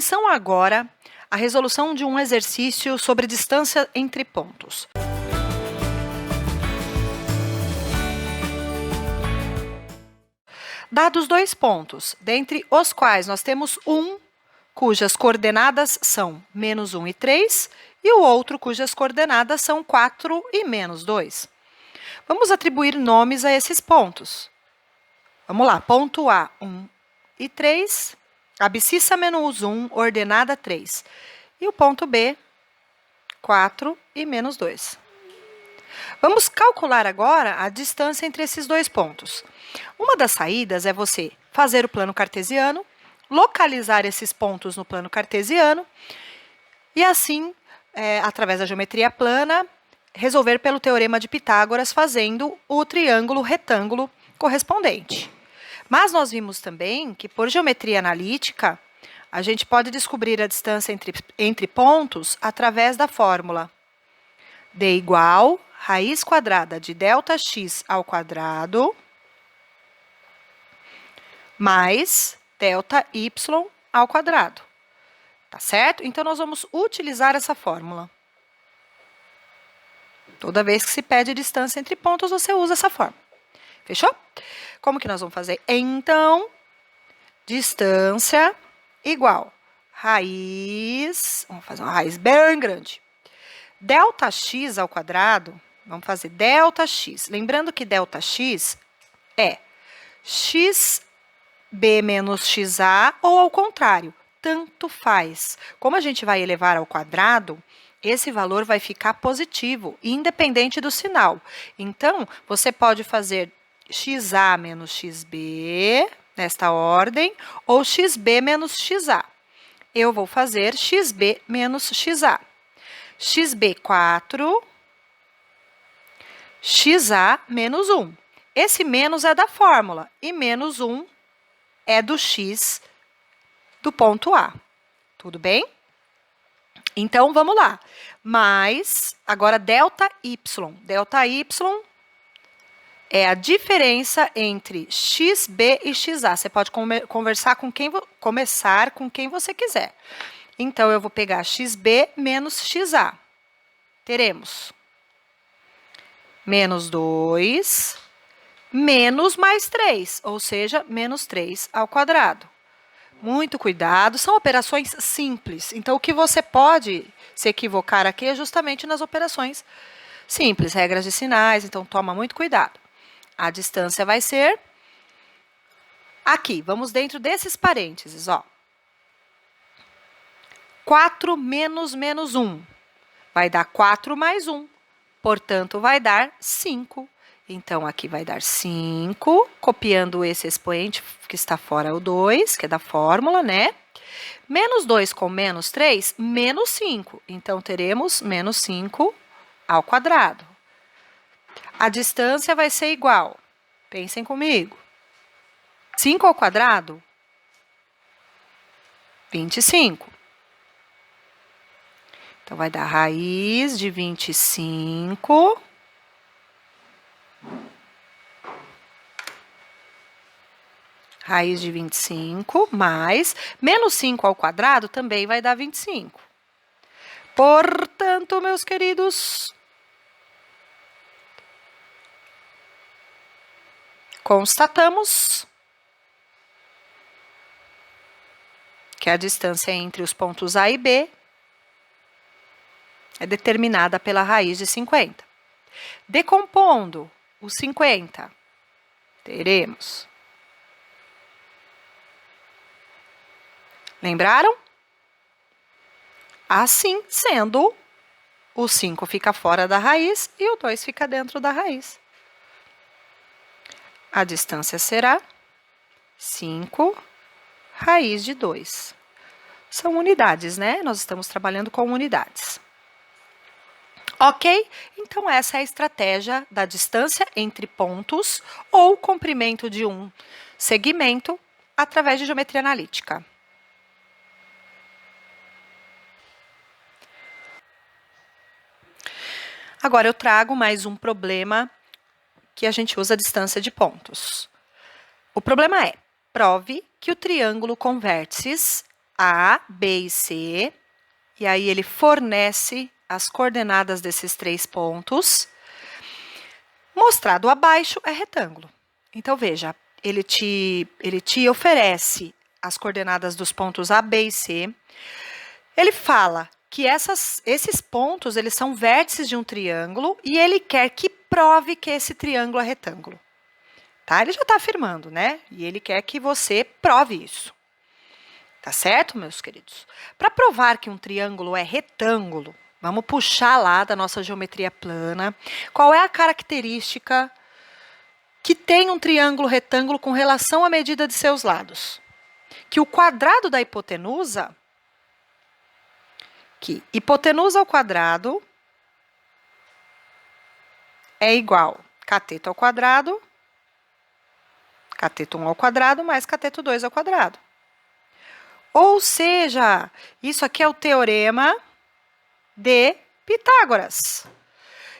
Atenção agora à resolução de um exercício sobre distância entre pontos. Dados dois pontos, dentre os quais nós temos um cujas coordenadas são -1 e 3, e o outro cujas coordenadas são 4 e -2. Vamos atribuir nomes a esses pontos. Vamos lá, ponto A, 1 e 3, abscissa -1, ordenada 3. E o ponto B, 4 e -2. Vamos calcular agora a distância entre esses dois pontos. Uma das saídas é você fazer o plano cartesiano, localizar esses pontos no plano cartesiano e assim, através da geometria plana, resolver pelo teorema de Pitágoras fazendo o triângulo retângulo correspondente. Mas nós vimos também que por geometria analítica, a gente pode descobrir a distância entre pontos através da fórmula D igual raiz quadrada de ΔX ao quadrado mais ΔY ao quadrado. Tá certo? Então, nós vamos utilizar essa fórmula. Toda vez que se pede distância entre pontos, você usa essa fórmula. Fechou? Como que nós vamos fazer? Então, distância igual raiz, vamos fazer uma raiz bem grande, ΔX ao quadrado, vamos fazer ΔX. Lembrando que ΔX é XB menos XA ou ao contrário, tanto faz. Como a gente vai elevar ao quadrado, esse valor vai ficar positivo, independente do sinal. Então, você pode fazer XA menos XB, nesta ordem, ou XB menos XA. Eu vou fazer XB menos XA. XB 4, XA menos 1. Esse menos é da fórmula e menos 1 é do X do ponto A. Tudo bem? Então, vamos lá. Mais, agora, ΔY. ΔY é a diferença entre XB e XA. Você pode começar com quem você quiser. Então, eu vou pegar XB menos XA. Teremos -2, menos mais 3, ou seja, -3 ao quadrado. Muito cuidado, são operações simples. Então, o que você pode se equivocar aqui é justamente nas operações simples, regras de sinais, então toma muito cuidado. A distância vai ser aqui, vamos dentro desses parênteses, ó. 4 menos -1 vai dar 4 mais 1, portanto, vai dar 5. Então, aqui vai dar 5, copiando esse expoente que está fora o 2, que é da fórmula, né? -2 com -3, -5. Então, teremos -5 ao quadrado. A distância vai ser igual, pensem comigo, 5 ao quadrado, 25. Então, vai dar raiz de 25... Raiz de 25 mais -5 ao quadrado também vai dar 25. Portanto, meus queridos, constatamos que a distância entre os pontos A e B é determinada pela raiz de 50. Decompondo o 50, teremos... Lembraram? Assim sendo, o 5 fica fora da raiz e o 2 fica dentro da raiz. A distância será 5 raiz de 2. São unidades, né? Nós estamos trabalhando com unidades. Ok? Então, essa é a estratégia da distância entre pontos ou comprimento de um segmento através de geometria analítica. Agora, eu trago mais um problema que a gente usa a distância de pontos. O problema é, prove que o triângulo com vértices A, B e C, e aí ele fornece as coordenadas desses 3 pontos. Mostrado abaixo é retângulo. Então, veja, ele te oferece as coordenadas dos pontos A, B e C. Ele fala que esses pontos, eles são vértices de um triângulo e ele quer que prove que esse triângulo é retângulo. Tá? Ele já está afirmando, né? E ele quer que você prove isso. Tá certo, meus queridos? Para provar que um triângulo é retângulo, vamos puxar lá da nossa geometria plana. Qual é a característica que tem um triângulo retângulo com relação à medida de seus lados? Que o quadrado da hipotenusa, que hipotenusa ao quadrado é igual cateto ao quadrado, cateto 1 ao quadrado mais cateto 2 ao quadrado. Ou seja, isso aqui é o teorema de Pitágoras.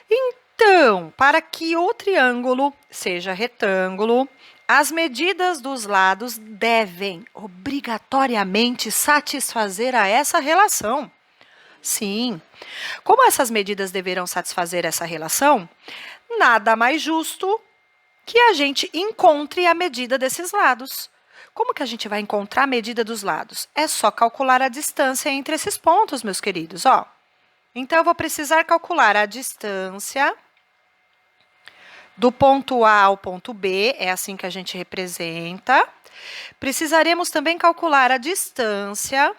Então, para que o triângulo seja retângulo, as medidas dos lados devem obrigatoriamente satisfazer a essa relação. Sim. Como essas medidas deverão satisfazer essa relação, nada mais justo que a gente encontre a medida desses lados. Como que a gente vai encontrar a medida dos lados? É só calcular a distância entre esses pontos, meus queridos, ó. Então, eu vou precisar calcular a distância do ponto A ao ponto B, é assim que a gente representa. Precisaremos também calcular a distância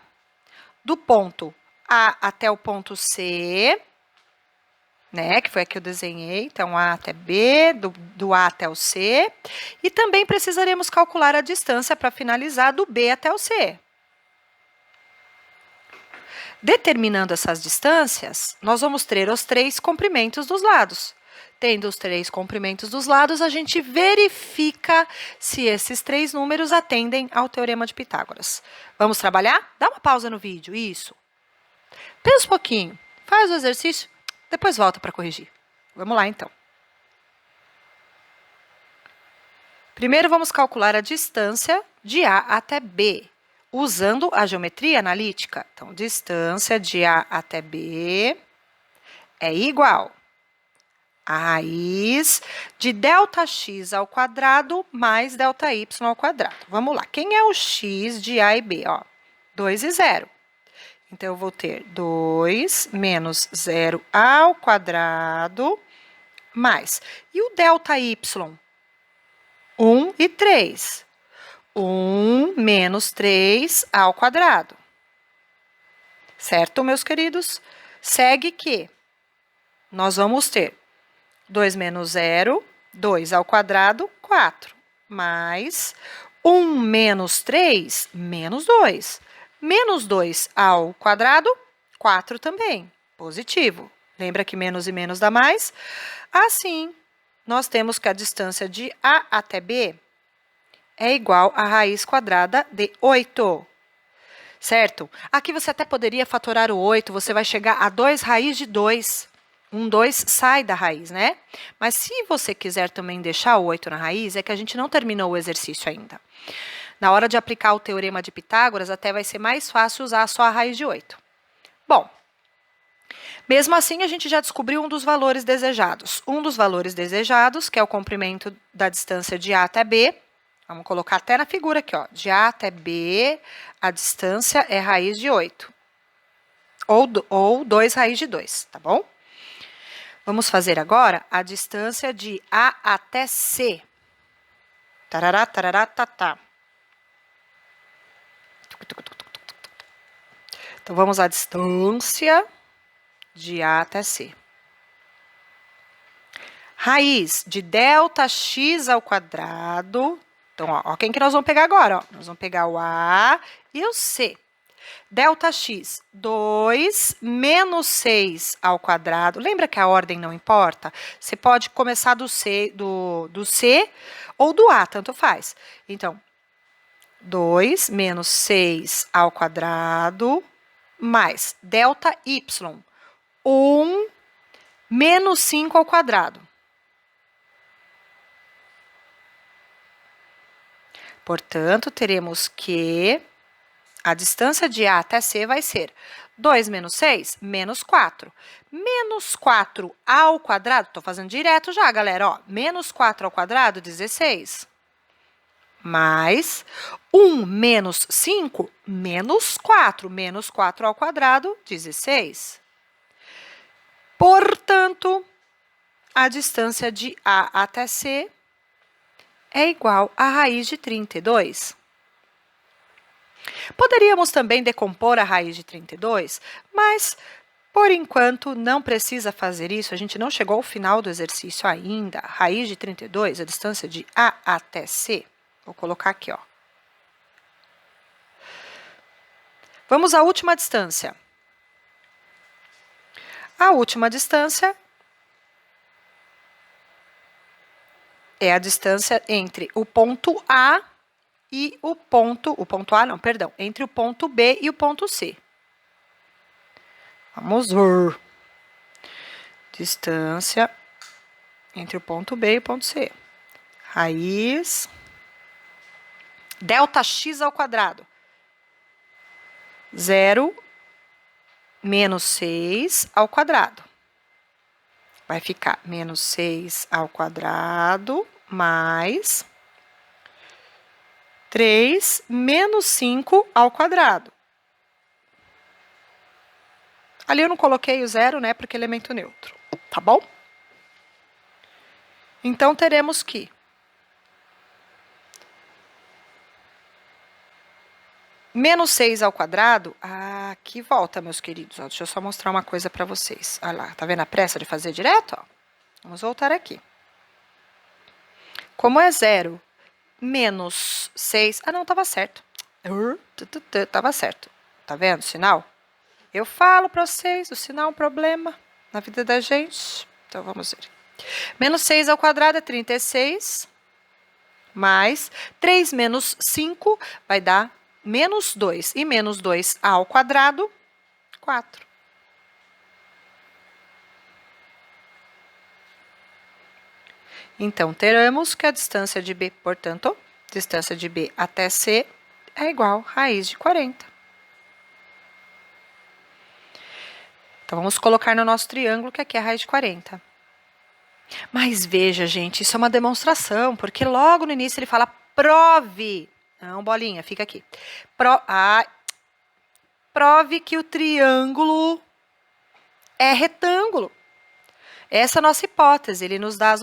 do ponto A até o ponto C, né, que foi a que eu desenhei, então A até B, do A até o C, e também precisaremos calcular a distância para finalizar do B até o C. Determinando essas distâncias, nós vamos ter os 3 comprimentos dos lados. Tendo os 3 comprimentos dos lados, a gente verifica se esses 3 números atendem ao teorema de Pitágoras. Vamos trabalhar? Dá uma pausa no vídeo, isso. Pensa um pouquinho, faz o exercício, depois volta para corrigir. Vamos lá, então. Primeiro, vamos calcular a distância de A até B, usando a geometria analítica. Então, distância de A até B é igual a raiz de ΔX ao quadrado mais ΔY ao quadrado. Vamos lá. Quem é o x de A e B? Ó, 2 e 0. Então, eu vou ter 2 menos 0 ao quadrado mais. E o ΔY? 1 e 3. 1 menos 3 ao quadrado. Certo, meus queridos? Segue que nós vamos ter 2 menos 0, 2 ao quadrado, 4. Mais 1 menos 3, menos 2. Menos 2 ao quadrado, 4 também. Positivo. Lembra que menos e menos dá mais? Assim, nós temos que a distância de A até B é igual à raiz quadrada de 8. Certo? Aqui você até poderia fatorar o 8, você vai chegar a 2 raiz de 2. 2 sai da raiz, né? Mas se você quiser também deixar o 8 na raiz, é que a gente não terminou o exercício ainda. Na hora de aplicar o teorema de Pitágoras, até vai ser mais fácil usar só a raiz de 8. Bom, mesmo assim, a gente já descobriu um dos valores desejados. Um dos valores desejados, que é o comprimento da distância de A até B. Vamos colocar até na figura aqui, ó. De A até B, a distância é raiz de 8. Ou 2 raiz de 2, tá bom? Vamos fazer agora a distância de A até C. Tarará, tarará, tatá. Então, vamos à distância de A até C. Raiz de ΔX ao quadrado. Então, ó, quem que nós vamos pegar agora? Ó? Nós vamos pegar o A e o C. ΔX, 2 menos 6 ao quadrado. Lembra que a ordem não importa? Você pode começar do C ou do A, tanto faz. Então, 2 menos 6 ao quadrado, mais ΔY, 1 menos 5 ao quadrado. Portanto, teremos que A distância de A até C vai ser 2 menos 6, menos 4. Menos 4 ao quadrado, estou fazendo direto já, galera, ó. Menos 4 ao quadrado, 16. Mais 1 menos 5, menos 4. Menos 4 ao quadrado, 16. Portanto, a distância de A até C é igual à raiz de 32. Poderíamos também decompor a raiz de 32, mas, por enquanto, não precisa fazer isso. A gente não chegou ao final do exercício ainda. A raiz de 32, a distância de A até C. Vou colocar aqui, ó. Vamos à última distância. A última distância é a distância entre o ponto A e o ponto A não, perdão, entre o ponto B e o ponto C. Vamos ver. Distância entre o ponto B e o ponto C. Raiz delta x ao quadrado. 0 menos 6 ao quadrado. Vai ficar menos 6 ao quadrado mais 3 menos 5 ao quadrado. Ali eu não coloquei o zero, né, porque é elemento neutro, tá bom? Então, teremos que menos 6 ao quadrado, aqui volta, meus queridos. Ó, deixa eu só mostrar uma coisa para vocês. Olha lá, tá vendo a pressa de fazer direto? Ó? Vamos voltar aqui. Como é 0 menos 6... Ah, não, estava certo. Estava certo. Tá vendo o sinal? Eu falo para vocês, o sinal é um problema na vida da gente. Então, vamos ver. Menos 6 ao quadrado é 36, mais 3 menos 5 vai dar menos 2. E menos 2 ao quadrado, 4. Então, teremos que a distância de B, portanto, distância de B até C é igual a raiz de 40. Então, vamos colocar no nosso triângulo que aqui é a raiz de 40. Mas veja, gente, isso é uma demonstração, porque logo no início ele fala prove. Não, bolinha, fica aqui. Prove que o triângulo é retângulo. Essa é a nossa hipótese, ele nos dá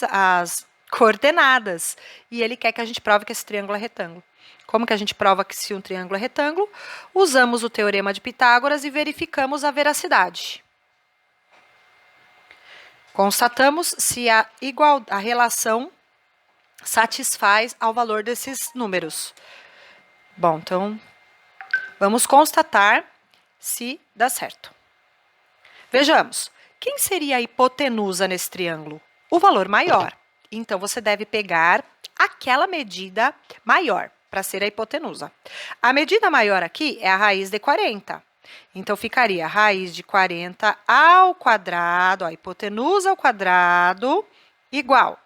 as coordenadas e ele quer que a gente prove que esse triângulo é retângulo. Como que a gente prova que se um triângulo é retângulo? Usamos o teorema de Pitágoras e verificamos a veracidade. Constatamos se a relação satisfaz ao valor desses números. Bom, então, vamos constatar se dá certo. Vejamos. Quem seria a hipotenusa nesse triângulo? O valor maior. Então, você deve pegar aquela medida maior para ser a hipotenusa. A medida maior aqui é a raiz de 40. Então, ficaria a raiz de 40 ao quadrado, a hipotenusa ao quadrado, igual.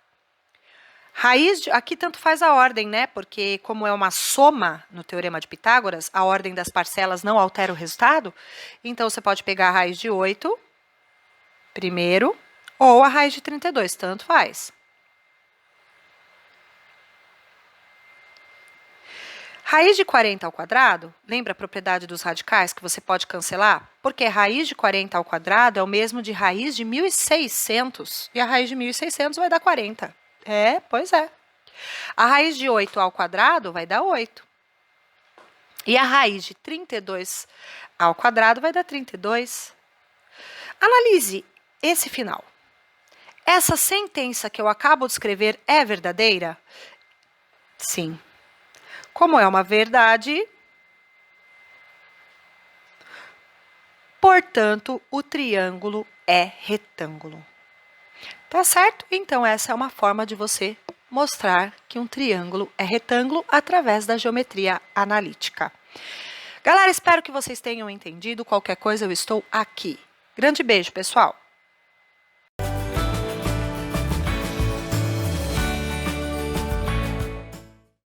Aqui tanto faz a ordem, né? Porque como é uma soma no teorema de Pitágoras, a ordem das parcelas não altera o resultado. Então, você pode pegar a raiz de 8... primeiro, ou a raiz de 32, tanto faz. Raiz de 40 ao quadrado, lembra a propriedade dos radicais que você pode cancelar? Porque raiz de 40 ao quadrado é o mesmo de raiz de 1.600, e a raiz de 1.600 vai dar 40. É, pois é. A raiz de 8 ao quadrado vai dar 8. E a raiz de 32 ao quadrado vai dar 32. Analise esse final. Essa sentença que eu acabo de escrever é verdadeira? Sim. Como é uma verdade, portanto, o triângulo é retângulo. Tá certo? Então, essa é uma forma de você mostrar que um triângulo é retângulo através da geometria analítica. Galera, espero que vocês tenham entendido. Qualquer coisa, eu estou aqui. Grande beijo, pessoal!